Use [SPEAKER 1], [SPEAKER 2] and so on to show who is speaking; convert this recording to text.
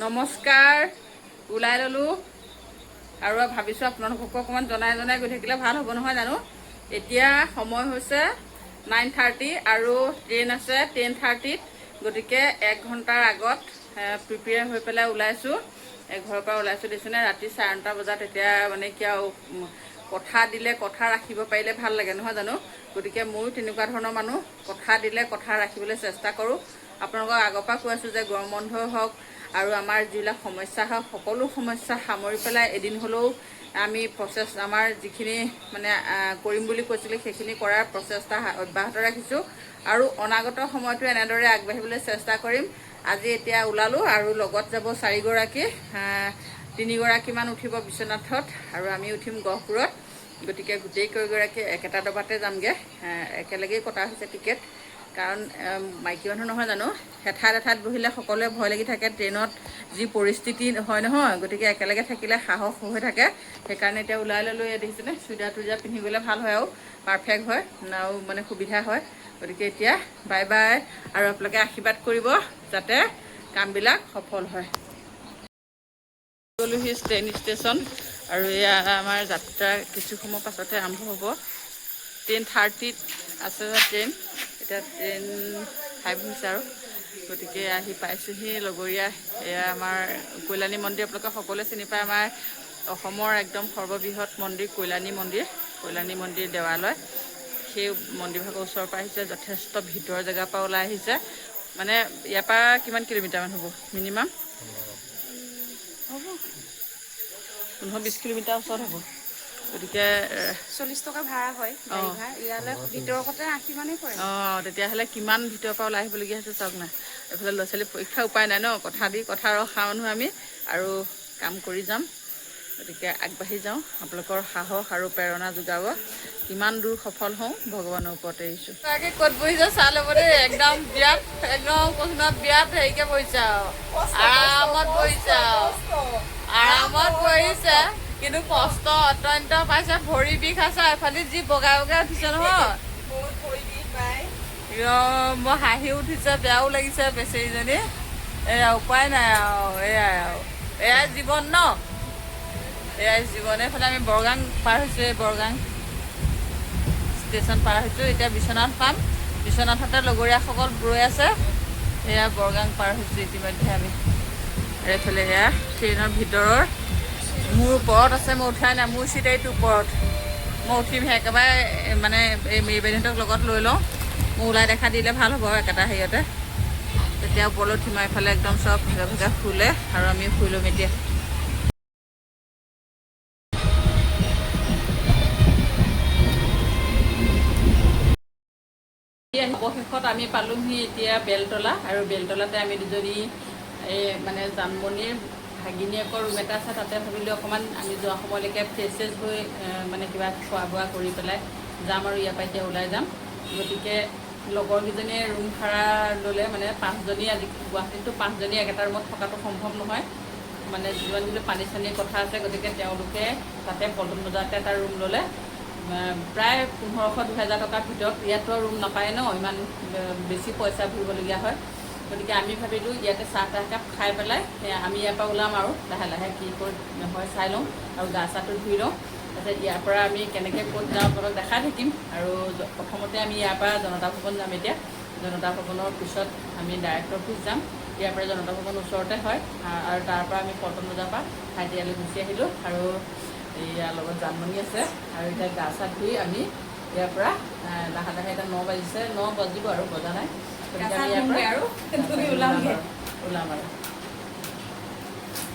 [SPEAKER 1] নমস্কাৰ ওলাই ললোঁ আৰু ভাবিছোঁ আপোনালোককো অকণমান জনাই গৈ থাকিলে ভাল হ'ব নহয় জানো। এতিয়া সময় হৈছে 9:30 আৰু ট্ৰেইন আছে 10:30ত, গতিকে 1 ঘণ্টাৰ আগত প্ৰিপেয়াৰ হৈ পেলাই ওলাইছোঁ। ঘৰৰ পৰা ওলাইছোঁ দেখিছেনে, ৰাতি 9:30 বজাত। এতিয়া মানে কি আৰু কথা দিলে কথা ৰাখিব পাৰিলে ভাল লাগে নহয় জানো। গতিকে ময়ো তেনেকুৱা ধৰণৰ মানুহ, কথা দিলে কথা ৰাখিবলৈ চেষ্টা কৰোঁ। আপোনালোকক আগৰ পৰা কৈ আছোঁ যে গৰম বন্ধ হওক আৰু আমাৰ যিবিলাক সমস্যা হওক, সকলো সমস্যা সামৰি পেলাই এদিন হ'লেও আমি আমাৰ যিখিনি মানে কৰিম বুলি কৈছিলোঁ সেইখিনি কৰাৰ প্ৰচেষ্টা অব্যাহত ৰাখিছোঁ আৰু অনাগত সময়তো এনেদৰে আগবাঢ়িবলৈ চেষ্টা কৰিম। আজি এতিয়া ওলালোঁ আৰু লগত যাব 4 গৰাকী, 3 গৰাকীমান উঠিব বিশ্বনাথত আৰু আমি উঠিম গহপুৰত। গতিকে গোটেই কেইগৰাকী একেটা ডবাতে যামগৈ, একেলগেই কটা হৈছে টিকেট। কাৰণ মাইকী মানুহ নহয় জানো, এঠাইত বহিলে সকলোৱে ভয় লাগি থাকে। ট্ৰেইনত যি পৰিস্থিতি হয় নহয়, গতিকে একেলগে থাকিলে সাহস হৈ থাকে। সেইকাৰণে এতিয়া ওলাই ল'লোঁ। দেখিছেনে, চুইদাৰ টুইদাৰ পিন্ধি গ'লে ভাল হয় আৰু পাৰফেক্ট হয় আৰু মানে সুবিধা হয়। গতিকে এতিয়া বাই বাই, আৰু আপোনালোকে আশীৰ্বাদ কৰিব যাতে কামবিলাক সফল হয়। গ'লোহি ট্ৰেইন ষ্টেচন আৰু এয়া আমাৰ যাত্ৰা কিছু সময় পাছতে আৰম্ভ হ'ব। 10:30ত আছে ট্ৰেইন, এতিয়া ট্ৰেইন 5 হৈছে আৰু। গতিকে আহি পাইছোঁহি লগৰীয়া। এয়া আমাৰ কল্যাণী মন্দিৰ, আপোনালোকে সকলোৱে চিনি পায়। আমাৰ অসমৰ একদম সৰ্ববৃহৎ মন্দিৰ কল্যাণী মন্দিৰ দেৱালয়। সেই মন্দিৰভাগৰ ওচৰৰ পৰা আহিছে, যথেষ্ট ভিতৰৰ জেগাৰ পৰা ওলাই আহিছে। মানে ইয়াৰ পৰা কিমান কিলোমিটাৰমান হ'ব মিনিমাম? হ'ব 15-20 কিলোমিটাৰ ওচৰত হ'ব। গতিকে
[SPEAKER 2] 40 টকা ভাড়া হয় গাড়ী ভাড়া। ইয়ালৈ ভিতৰতে 80 মানেই পৰে।
[SPEAKER 1] তেতিয়াহ'লে কিমান ভিতৰৰ পৰা ওলাই আহিবলগীয়া হৈছে চাওক না। এইফালে ল'ৰা ছোৱালী পৰীক্ষা, উপায় নাই ন, কথা ৰখা মানুহ আমি আৰু কাম কৰি যাম। গতিকে আগবাঢ়ি যাওঁ, আপোনালোকৰ সাহস আৰু প্ৰেৰণা যোগাব। কিমান দূৰ সফল হওঁ ভগৱানৰ ওপৰতে এৰিছোঁ। তাকে ক'ত বহিছে চাই ল'ব দেই। একদম বিৰাট হেৰিকৈ বহিছে আৰু আৰামত বহিছে কিন্তু কষ্ট অত্যন্ত পাইছে। ভৰি বিষ আছে, এফালে যি বগাই উঠিছে নহয়। মই হাঁহি উঠিছে, বেয়াও লাগিছে বেচেৰীজনী। এয়া উপায় নাই আৰু, এয়াই জীৱন ন, এয়াই জীৱন। এইফালে আমি বৰগাং পাৰ হৈছোঁ, বৰগাং ষ্টেচন পাৰ হৈছোঁ। এতিয়া বিশ্বনাথ পাম, বিশ্বনাথতে লগৰীয়াসকল ৰৈ আছে। এয়া বৰগাং পাৰ হৈছোঁ ইতিমধ্যে আমি। এইফালে এয়া ট্ৰেইনৰ ভিতৰৰ মোৰ ওপৰত আছে, মই উঠাই নাই, মোৰ চিট এইটো ওপৰত। মই উঠিমহে একেবাৰে, মানে এই মেৰিবাইহঁতক লগত লৈ লওঁ। মোৰ ওলাই দেখা দিলে ভাল হ'ব একেটা হেৰিয়তে, তেতিয়া ওপৰলৈ উঠিম। এইফালে একদম চব ভাগে শুলে আৰু আমিও শুই ল'ম এতিয়া। অৱশেষত আমি পালোঁহি এতিয়া বেলতলা, আৰু বেলতলাতে আমি দুজনী মানে জানমণিৰ ভাগিনীয়েকৰ ৰুম এটা আছে, তাতে ভাবিলোঁ অকণমান আমি যোৱা সময়লৈকে ফ্ৰেছ হৈ মানে কিবা খোৱা বোৱা কৰি পেলাই যাম আৰু ইয়াৰ পৰা এতিয়া ওলাই যাম। গতিকে লগৰকেইজনীয়ে ৰুম ভাড়া ল'লে, মানে 5জনী। আজি গুৱাহাটীততো 5জনী একেটা ৰুমত থকাটো সম্ভৱ নহয়, মানে যিমান যিটো পানী চানীৰ কথা আছে। গতিকে তেওঁলোকে তাতে পল্টন বজাৰতে এটা ৰুম ল'লে, প্ৰায় 1500-2000 টকাৰ ভিতৰত। ইয়াতো ৰুম নাপায় ন, ইমান বেছি পইচা ভৰিবলগীয়া হয়। গতিকে আমি ভাবিলোঁ ইয়াতে চাহ তাহ একাপ খাই পেলাই আমি ইয়াৰ পৰা ওলাম আৰু লাহে লাহে কি ক'ত হয় চাই লওঁ আৰু গা চাহটো ধুই লওঁ। তাৰপিছত ইয়াৰ পৰা আমি কেনেকৈ ক'ত যাওঁ আপোনালোকক দেখাই থাকিম। আৰু প্ৰথমতে আমি ইয়াৰ পৰা জনতা ভৱন যাম। এতিয়া জনতা ভৱনৰ পিছত আমি ডাইৰেক্ট অফিচ যাম। ইয়াৰ পৰা জনতা ভৱন ওচৰতে হয়, আৰু তাৰ পৰা আমি পল্টন বজাৰ পৰা ভাইটিয়ালৈ গুচি আহিলোঁ। আৰু ইয়াৰ লগত জানমণি আছে, আৰু এতিয়া গা চা ধুই আমি ইয়াৰ পৰা লাহে লাহে, এতিয়া 9 বাজিছে, 9 বাজিব আৰু বজা নাই। গতিকে আমি ইয়াৰ পৰা ওলাম আৰু